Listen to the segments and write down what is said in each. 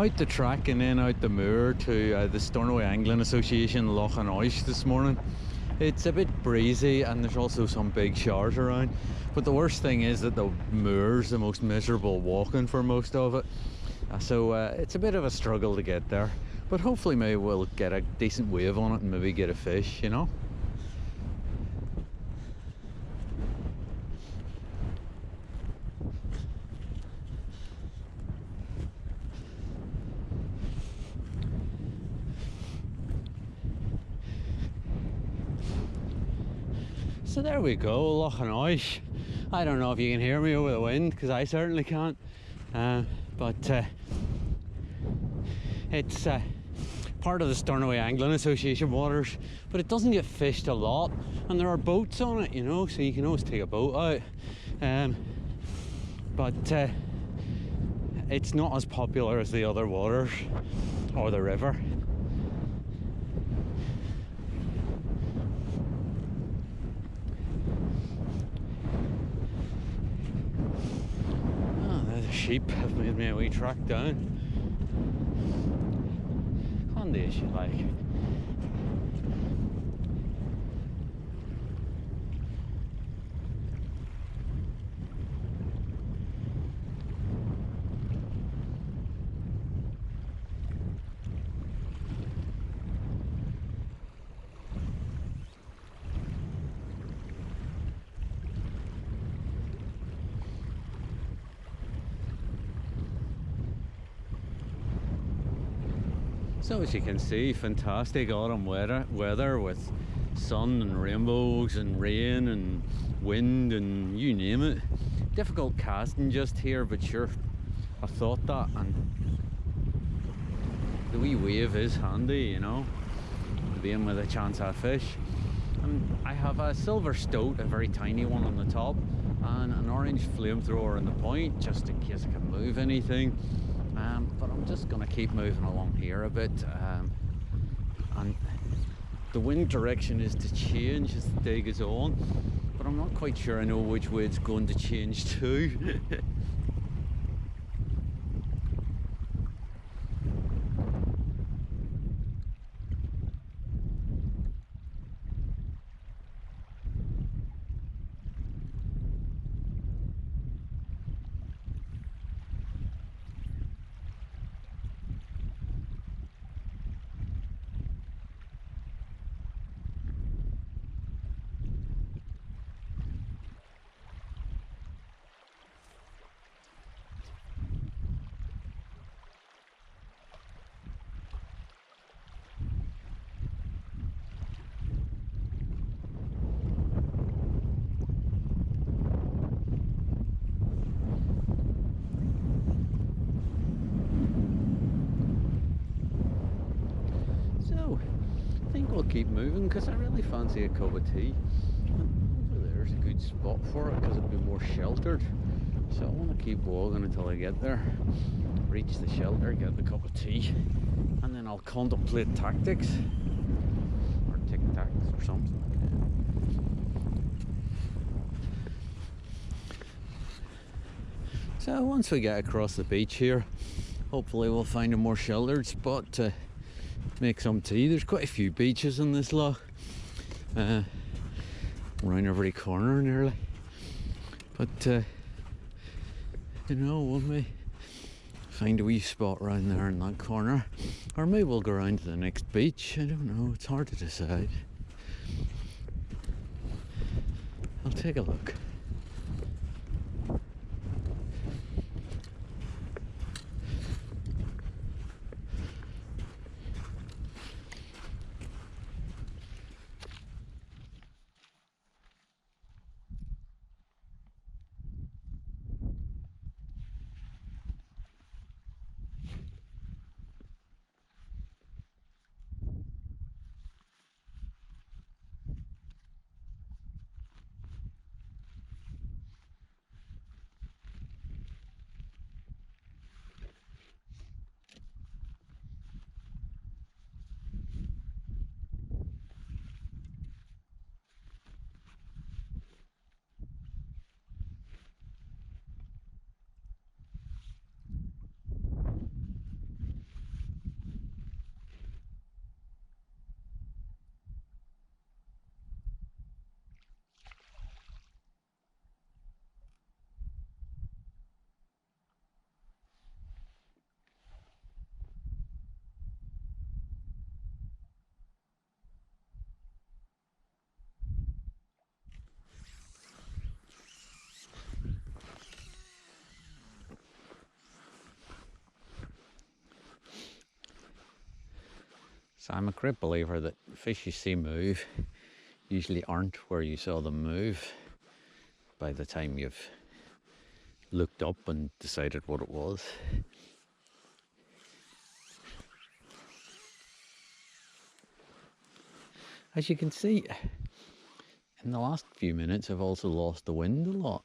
Out the track and then out the moor to the Stornoway Angling Association Loch this morning. It's a bit breezy and there's also some big showers around, but the worst thing is that the moor's the most miserable walking for most of it, so it's a bit of a struggle to get there, but hopefully maybe we'll get a decent wave on it and maybe get a fish, you know. So there we go, Loch. I don't know if you can hear me over the wind, because I certainly can't. But it's part of the Stornoway Angling Association waters, but it doesn't get fished a lot, and there are boats on it, you know, so you can always take a boat out. But it's not as popular as the other waters or the river. Sheep have made me a wee track down. Handy as you like. So as you can see, fantastic autumn weather with sun and rainbows and rain and wind and you name it. Difficult casting just here, but sure, I thought that, and the wee wave is handy, you know, being with a chance at fish. And I have a silver stoat, a very tiny one on the top, and an orange flamethrower in the point, just in case I can move anything. But I'm just going to keep moving along here a bit, and the wind direction is to change as the day goes on, but I'm not quite sure I know which way it's going to change to. I think we'll keep moving because I really fancy a cup of tea. And over there's a good spot for it because it'll be more sheltered. So I want to keep walking until I get there, reach the shelter, get the cup of tea, and then I'll contemplate tactics or tic-tacs or something. So once we get across the beach here, hopefully we'll find a more sheltered spot to make some tea. There's quite a few beaches in this loch, around every corner nearly, but you know, we may find a wee spot around there in that corner, or maybe we'll go around to the next beach. I don't know, it's hard to decide. I'll take a look. So I'm a great believer that fish you see move usually aren't where you saw them move by the time you've looked up and decided what it was. As you can see, in the last few minutes I've also lost the wind a lot.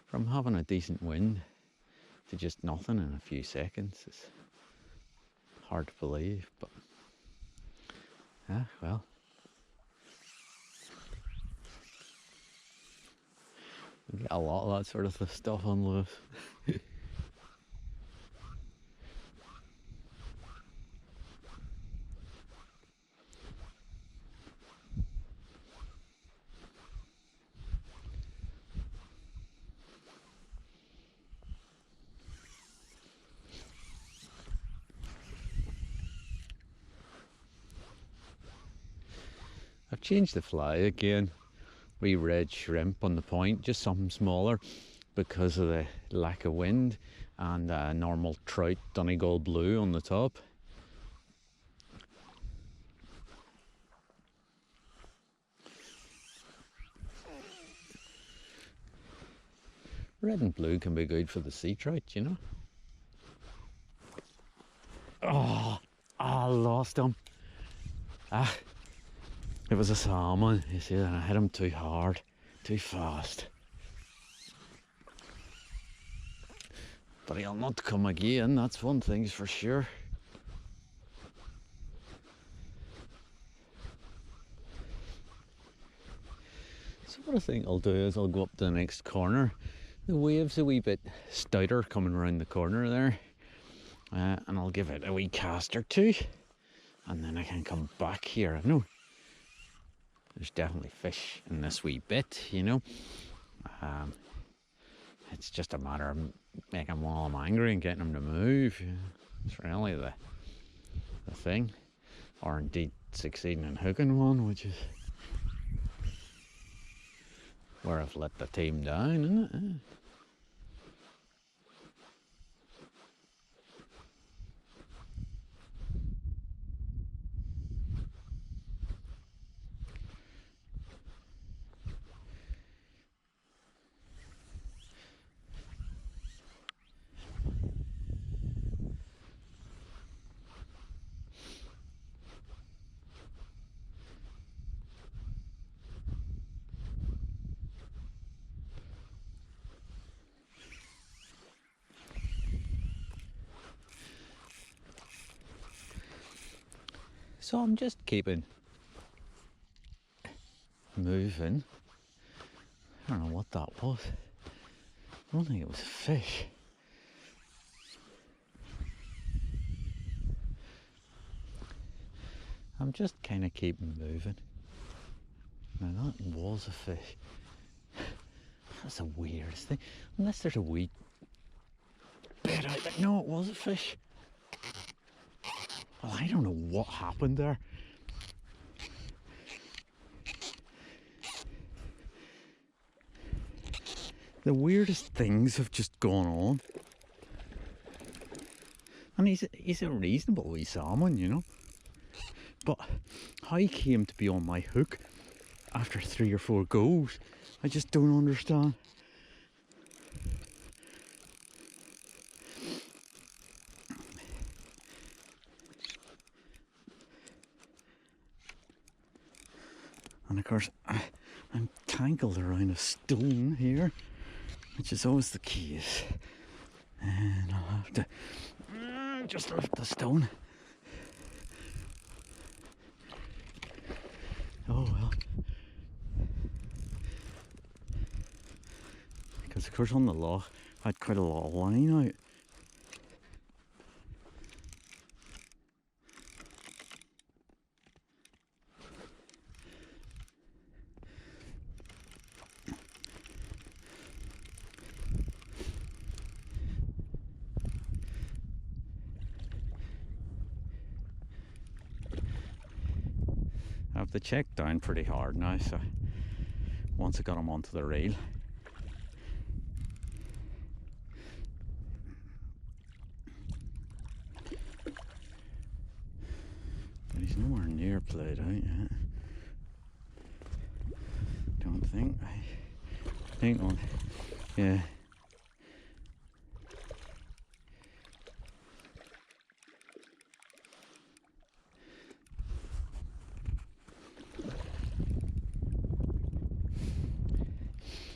From having a decent wind to just nothing in a few seconds. It's hard to believe, but well. We get a lot of that sort of stuff on Lewis. I've changed the fly again. Wee red shrimp on the point, just something smaller because of the lack of wind, and normal trout Donegal blue on the top. Red and blue can be good for the sea trout, you know. Oh, I lost him. It was a salmon, you see, and I hit him too hard, too fast. But he'll not come again, that's one thing's for sure. So what I think I'll do is I'll go up to the next corner. The wave's a wee bit stouter coming around the corner there. And I'll give it a wee cast or two. And then I can come back here. I know there's definitely fish in this wee bit, you know. It's just a matter of making one of them angry and getting them to move. It's really the thing. Or indeed succeeding in hooking one, which is where I've let the team down, isn't it? So I'm just keeping moving. I don't know what that was. I don't think it was a fish. I'm just kind of keeping moving. Now that was a fish. That's the weirdest thing. Unless there's a wee bit out there. No, it was a fish. Well, I don't know what happened there. The weirdest things have just gone on. And he's a reasonable wee salmon, you know. But how he came to be on my hook after 3 or 4 goes, I just don't understand. And of course, I'm tangled around a stone here, which is always the case. And I'll have to just lift the stone. Oh well. Because of course on the Loch I had quite a lot of line out. I have the check down pretty hard now, so once I got him onto the reel, but he's you're played out yet. Don't think. Hang on. Yeah.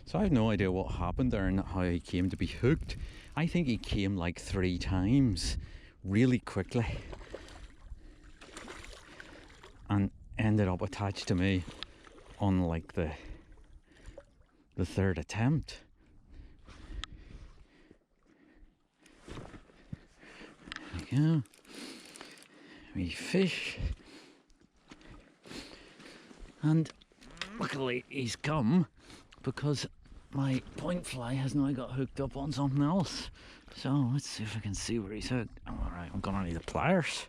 So I have no idea what happened there and how he came to be hooked. I think he came like 3 times really quickly and ended up attached to me on like the 3rd attempt. There we go. We fish. And luckily he's come because my point fly has now got hooked up on something else. So let's see if I can see where he's hooked. Alright, I'm gonna need the pliers.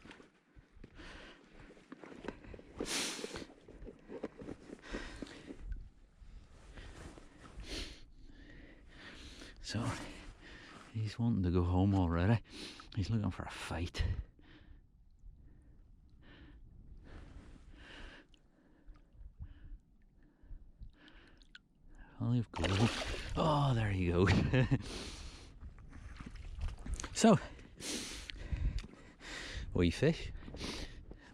So he's wanting to go home already. He's looking for a fight. I'll go. Oh, there you go. So, wee fish.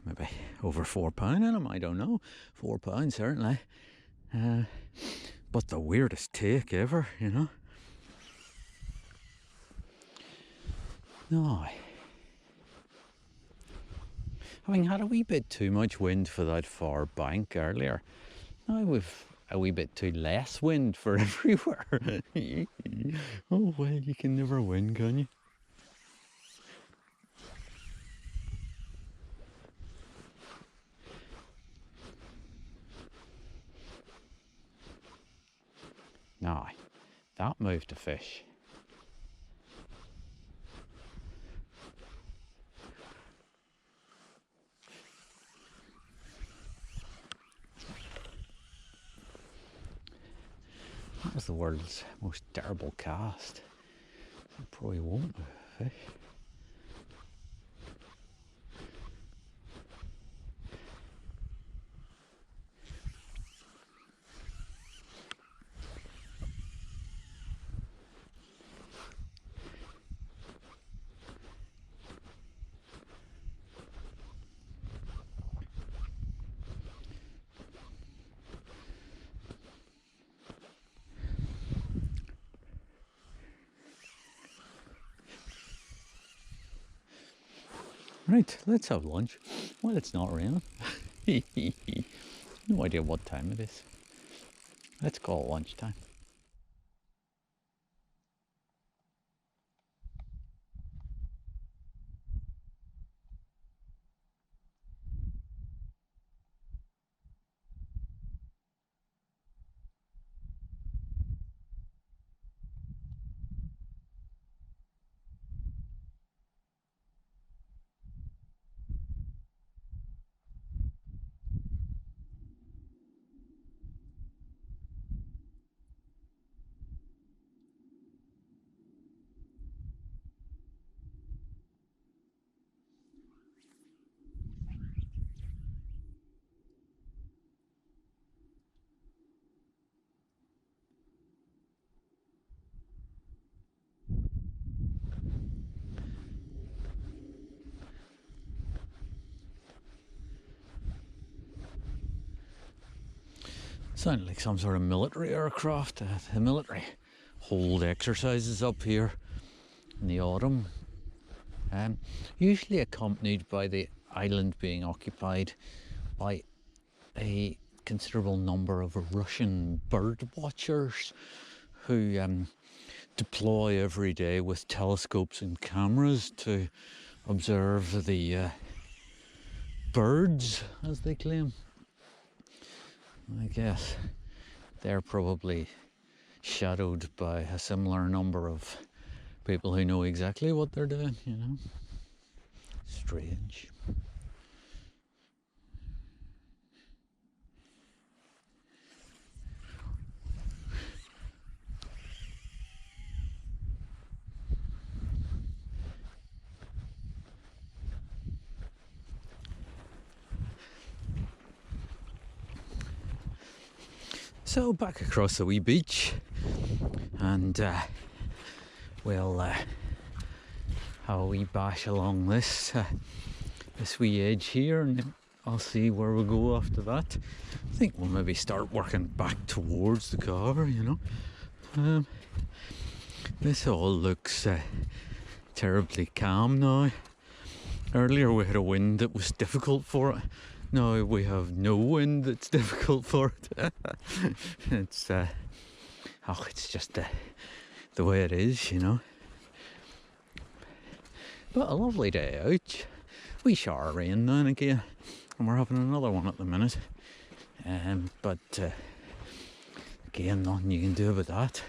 Maybe over £4 in them, I don't know. £4 certainly. But the weirdest take ever, you know. No. Having had a wee bit too much wind for that far bank earlier, now we've a wee bit too less wind for everywhere. Oh well, you can never win, can you? Now, that moved to fish. That was the world's most terrible cast. It probably won't move fish. Right, let's have lunch. Well, it's not raining. No idea what time it is. Let's call it lunchtime. Sounded like some sort of military aircraft. The military hold exercises up here in the autumn, usually accompanied by the island being occupied by a considerable number of Russian bird watchers who deploy every day with telescopes and cameras to observe the birds, as they claim. I guess they're probably shadowed by a similar number of people who know exactly what they're doing, you know. Strange. So back across the wee beach, and we'll have a wee bash along this wee edge here, and I'll see where we go after that. I think we'll maybe start working back towards the car, you know. This all looks terribly calm now. Earlier we had a wind that was difficult for it. Now we have no wind that's difficult for it. It's it's just the way it is, you know. But a lovely day out. We shower rain now and again, and we're having another one at the minute. But again, nothing you can do about that.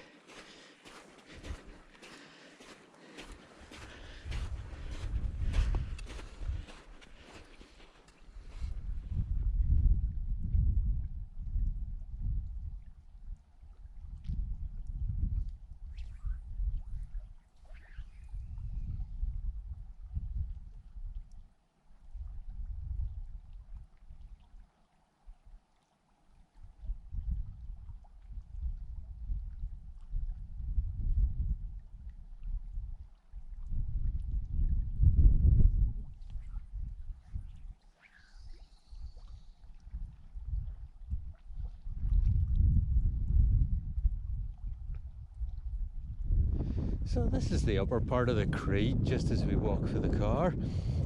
So this is the upper part of the creek just as we walk through the car,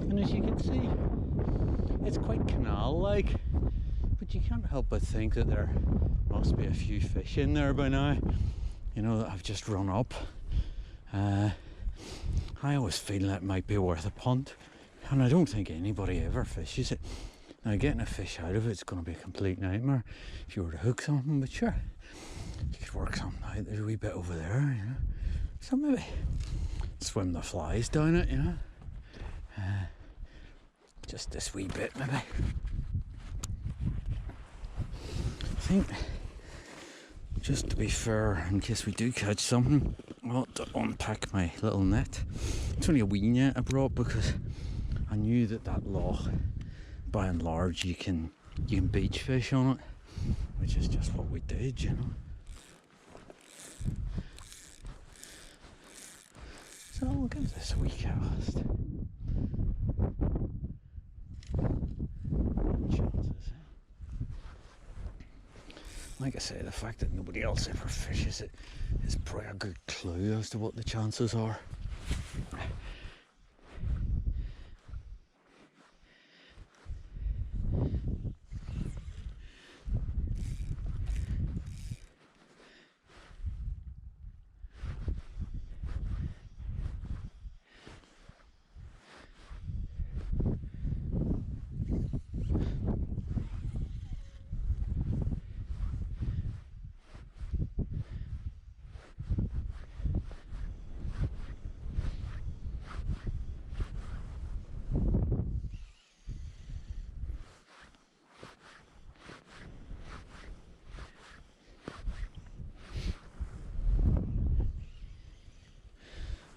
and as you can see, it's quite canal-like, but you can't help but think that there must be a few fish in there by now, you know, that have just run up. I always feel that it might be worth a punt, and I don't think anybody ever fishes it. Now getting a fish out of it's going to be a complete nightmare if you were to hook something, but sure, you could work something out. There's a wee bit over there, you know. So maybe swim the flies down it, you know. Just this wee bit, maybe. I think, just to be fair, in case we do catch something, I'll have to unpack my little net. It's only a wee net I brought because I knew that loch, by and large, you can beach fish on it, which is just what we did, you know. So we'll give this a wee cast. Chances, like I say, the fact that nobody else ever fishes it is probably a good clue as to what the chances are.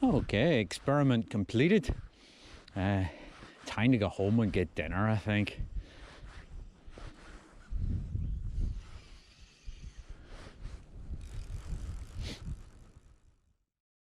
Okay, experiment completed. Time to go home and get dinner, I think.